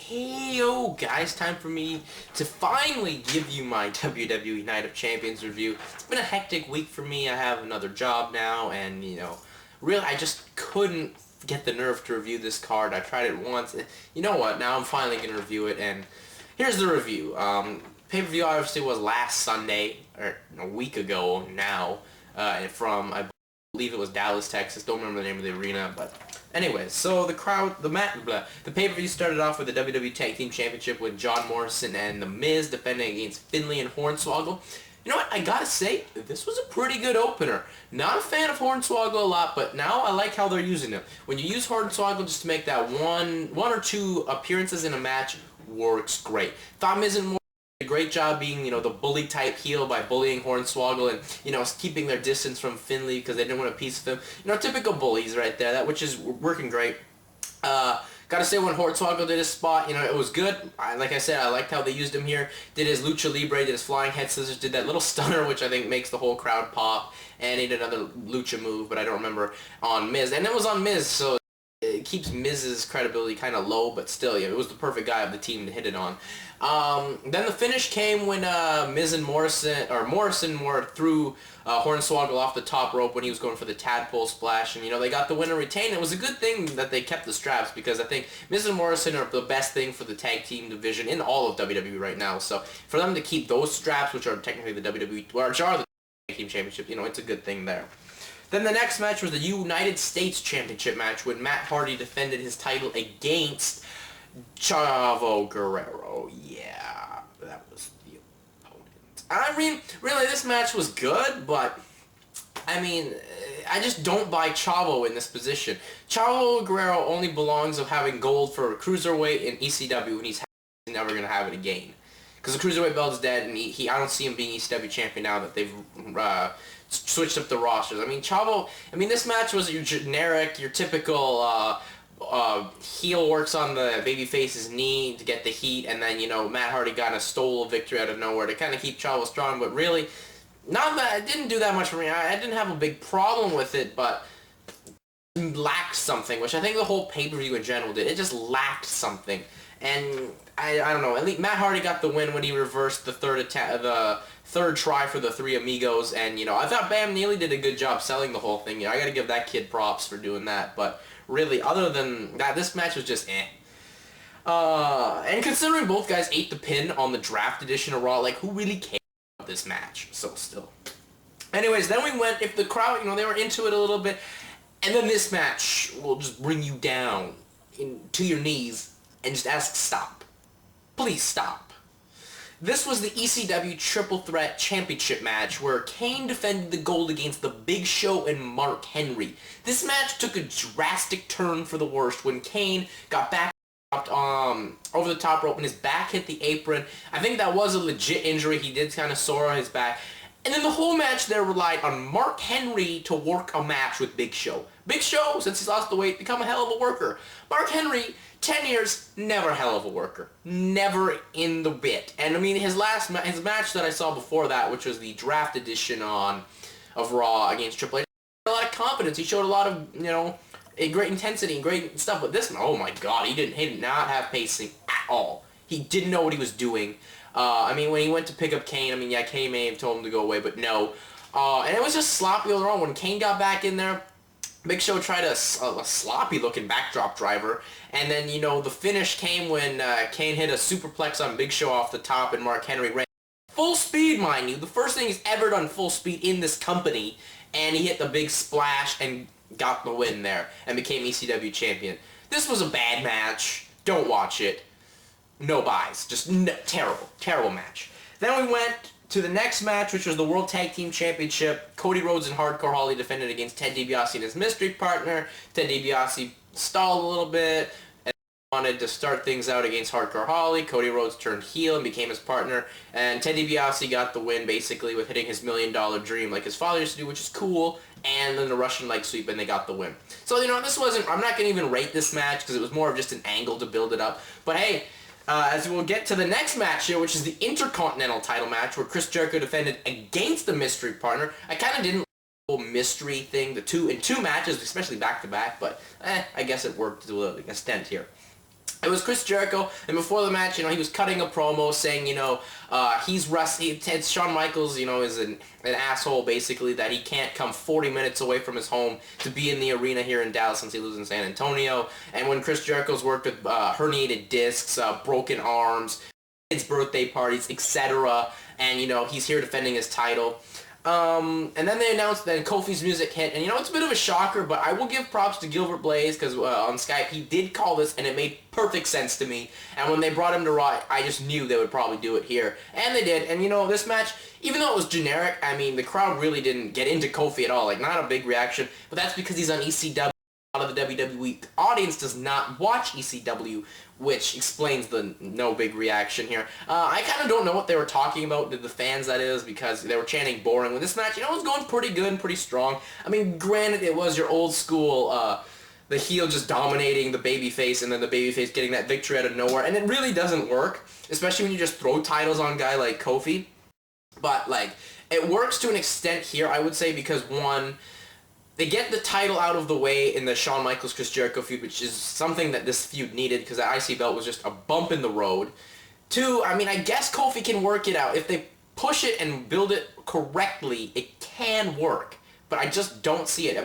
Hey-o, guys, time for me to finally give you my WWE Night of Champions review. It's been a hectic week for me. I have another job now, and, really, I just couldn't get the nerve to review this card. I tried it once. You know what? Now I'm finally going to review it, and here's the review. Pay-per-view obviously was last Sunday, or a week ago now, from, I believe it was Dallas, Texas. Don't remember the name of the arena, but anyways, so the pay-per-view started off with the WWE Tag Team Championship with John Morrison and The Miz defending against Finlay and Hornswoggle. You know what, I gotta say, this was a pretty good opener. Not a fan of Hornswoggle a lot, but now I like how they're using him. When you use Hornswoggle just to make that one or two appearances in a match, works great. Thought Miz and Morrison did a great job being, the bully type heel by bullying Hornswoggle and, keeping their distance from Finlay because they didn't want a piece of him. Typical bullies right there, which is working great. Gotta say, when Hornswoggle did his spot, it was good. Like I said, I liked how they used him here. Did his lucha libre, did his flying head scissors, did that little stunner, which I think makes the whole crowd pop, and he did another lucha move, but I don't remember, on Miz. And it was on Miz, so it keeps Miz's credibility kind of low, but still, it was the perfect guy of the team to hit it on. Then the finish came when Miz and Morrison threw Hornswoggle off the top rope when he was going for the tadpole splash, and they got the win and retained. It was a good thing that they kept the straps because I think Miz and Morrison are the best thing for the tag team division in all of WWE right now. So for them to keep those straps, which are technically the WWE, which are the Tag Team Championship, it's a good thing there. Then the next match was the United States Championship match when Matt Hardy defended his title against Chavo Guerrero. Yeah, that was the opponent. I mean, really, this match was good, but, I just don't buy Chavo in this position. Chavo Guerrero only belongs of having gold for Cruiserweight in ECW, and he's never going to have it again. Because the Cruiserweight belt is dead, and I don't see him being ECW champion now that they've switched up the rosters. Chavo, this match was your generic, your typical heel works on the babyface's knee to get the heat, and then, Matt Hardy stole a victory out of nowhere to kind of keep Chavo strong, but really, it didn't do that much for me. I didn't have a big problem with it, but it lacked something, which I think the whole pay-per-view in general did. It just lacked something, and I don't know. At least Matt Hardy got the win when he reversed the third try for the Three Amigos, and, I thought Bam Neeley did a good job selling the whole thing. I gotta give that kid props for doing that, but really, other than that, this match was just eh. And considering both guys ate the pin on the draft edition of Raw, who really cares about this match? So still. Anyways, then we went, if the crowd, they were into it a little bit, and then this match will just bring you down to your knees and just ask, stop. Please stop. This was the ECW Triple Threat Championship match where Kane defended the gold against The Big Show and Mark Henry. This match took a drastic turn for the worst when Kane got back over the top rope and his back hit the apron. I think that was a legit injury. He did kind of sore on his back. And then the whole match there relied on Mark Henry to work a match with Big Show. Big Show, since he's lost the weight, become a hell of a worker. Mark Henry, 10 years, never a hell of a worker. Never in the bit. And his match that I saw before that, which was the draft edition of Raw against Triple H, he showed a lot of confidence. He showed a lot of, a great intensity and great stuff. But this, oh my God, he did not have pacing at all. He didn't know what he was doing. When he went to pick up Kane, Kane may have told him to go away, but no. And it was just sloppy all around. When Kane got back in there, Big Show tried a sloppy-looking backdrop driver, and then, the finish came when Kane hit a superplex on Big Show off the top, and Mark Henry ran full speed, mind you. The first thing he's ever done full speed in this company, and he hit the big splash and got the win there, and became ECW champion. This was a bad match. Don't watch it. No buys. Just terrible. Terrible match. Then we went to the next match, which was the World Tag Team Championship. Cody Rhodes and Hardcore Holly defended against Ted Dibiase and his mystery partner. Ted Dibiase stalled a little bit and wanted to start things out against Hardcore Holly. Cody Rhodes turned heel and became his partner. And Ted Dibiase got the win, basically, with hitting his $1 million dream like his father used to do, which is cool. And then the Russian leg sweep, and they got the win. So, this wasn't... I'm not going to even rate this match because it was more of just an angle to build it up. But, hey... as we'll get to the next match here, which is the Intercontinental title match, where Chris Jericho defended against the mystery partner. I kind of didn't like the whole mystery thing, in two matches, especially back-to-back, but I guess it worked to an extent here. It was Chris Jericho, and before the match, he was cutting a promo saying, he's wrestling. Shawn Michaels, is an asshole, basically, that he can't come 40 minutes away from his home to be in the arena here in Dallas since he lives in San Antonio. And when Chris Jericho's worked with herniated discs, broken arms, kids' birthday parties, etc., and, he's here defending his title. And then they announced that Kofi's music hit, and it's a bit of a shocker, but I will give props to Gilbert Blaze, because on Skype he did call this, and it made perfect sense to me, and when they brought him to Raw, I just knew they would probably do it here, and they did, and this match, even though it was generic, the crowd really didn't get into Kofi at all, not a big reaction, but that's because he's on ECW. A lot of the WWE audience does not watch ECW, which explains the no big reaction here. I kind of don't know what they were talking about, the fans that is, because they were chanting boring. When this match, it was going pretty good and pretty strong. Granted, it was your old school, the heel just dominating the babyface, and then the babyface getting that victory out of nowhere, and it really doesn't work, especially when you just throw titles on a guy like Kofi. But, it works to an extent here, I would say, because one, they get the title out of the way in the Shawn Michaels-Chris Jericho feud, which is something that this feud needed, because the IC belt was just a bump in the road. Two, I guess Kofi can work it out. If they push it and build it correctly, it can work. But I just don't see it.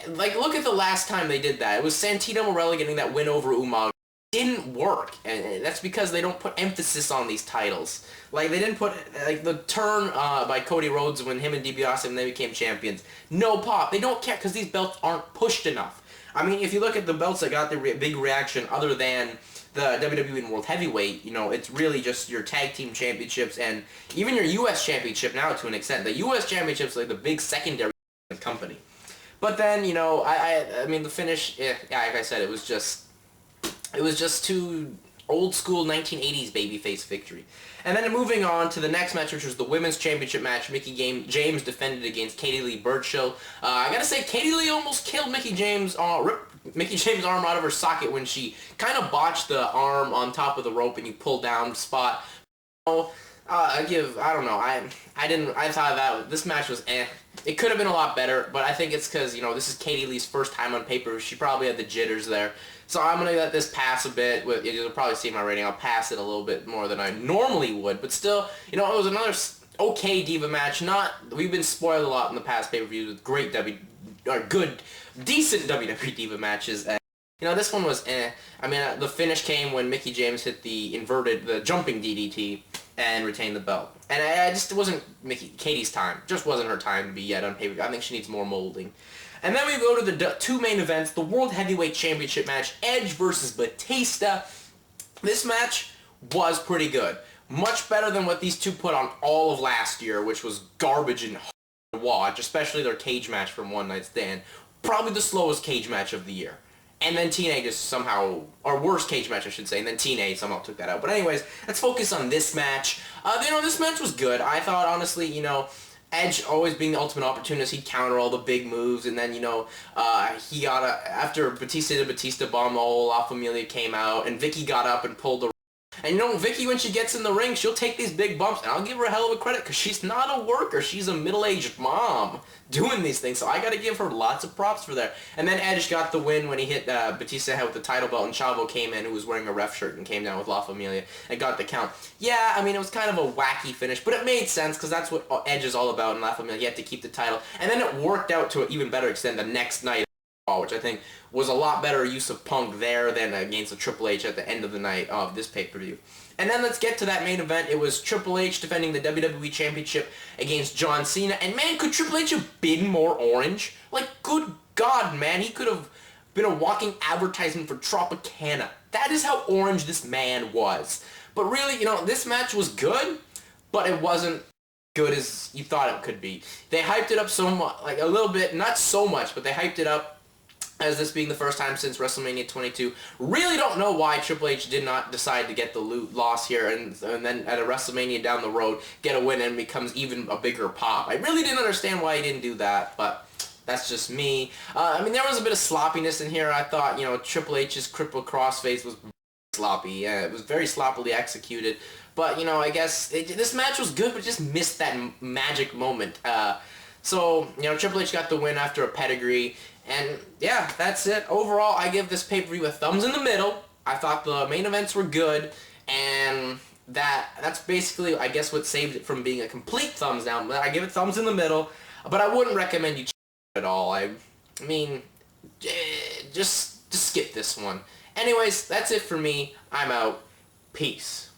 Look at the last time they did that. It was Santino Marella getting that win over Umaga. It didn't work, and that's because they don't put emphasis on these titles. They didn't put, the turn by Cody Rhodes when him and Dibiase and they became champions. No pop. They don't care because these belts aren't pushed enough. If you look at the belts that got the big reaction other than the WWE and World Heavyweight, it's really just your Tag Team Championships and even your U.S. Championship now to an extent. The U.S. Championship's the big secondary company. But then, the finish, like I said, it was just too old school 1980s babyface victory. And then moving on to the next match, which was the Women's Championship match. Mickie James defended against Katie Lee Burchill. I gotta say, Katie Lee almost killed Mickie James, ripped Mickie James' arm out of her socket when she kind of botched the arm on top of the rope and you pull down spot. I don't know. I thought that this match was eh. It could have been a lot better, but I think it's because, this is Katie Lee's first time on paper. She probably had the jitters there. So I'm going to let this pass a bit. You'll probably see my rating. I'll pass it a little bit more than I normally would. But still, it was another okay Diva match. We've been spoiled a lot in the past pay-per-views with great decent WWE Diva matches. This one was eh. The finish came when Mickie James hit the jumping DDT and retained the belt. And it just wasn't Katie's time. Just wasn't her time to be yet on pay-per-view. I think she needs more molding. And then we go to the two main events, the World Heavyweight Championship match, Edge versus Batista. This match was pretty good. Much better than what these two put on all of last year, which was garbage and hard to watch, especially their cage match from One Night Stand. Probably the slowest cage match of the year. And then TNA just somehow, or worst cage match I should say, and then TNA somehow took that out. But anyways, let's focus on this match. This match was good. I thought, honestly, Edge always being the ultimate opportunist, he'd counter all the big moves, and then, he got after Batista bomb, the whole La Familia came out, and Vicky got up and pulled the... And Vicky, when she gets in the ring, she'll take these big bumps, and I'll give her a hell of a credit, because she's not a worker. She's a middle-aged mom doing these things, so I gotta give her lots of props for that. And then Edge got the win when he hit Batista head with the title belt, and Chavo came in, who was wearing a ref shirt, and came down with La Familia, and got the count. Yeah, it was kind of a wacky finish, but it made sense, because that's what Edge is all about in La Familia. He had to keep the title. And then it worked out to an even better extent the next night, which I think was a lot better use of Punk there than against the Triple H at the end of the night of this pay-per-view. And then let's get to that main event. It was Triple H defending the WWE Championship against John Cena. And man, could Triple H have been more orange? Good God, man. He could have been a walking advertisement for Tropicana. That is how orange this man was. But really, this match was good, but it wasn't good as you thought it could be. They hyped it up so much, a little bit, not so much, but they hyped it up as this being the first time since WrestleMania 22. Really don't know why Triple H did not decide to get the loss here and then at a WrestleMania down the road get a win and becomes even a bigger pop. I really didn't understand why he didn't do that, but that's just me. There was a bit of sloppiness in here. I thought, Triple H's crippled crossface was sloppy. Yeah, it was very sloppily executed. But, I guess this match was good, but just missed that magic moment. So, Triple H got the win after a pedigree. And, yeah, that's it. Overall, I give this pay-per-view a thumbs in the middle. I thought the main events were good, and that's basically, I guess, what saved it from being a complete thumbs down. I give it thumbs in the middle, but I wouldn't recommend you check it at all. I mean, just skip this one. Anyways, that's it for me. I'm out. Peace.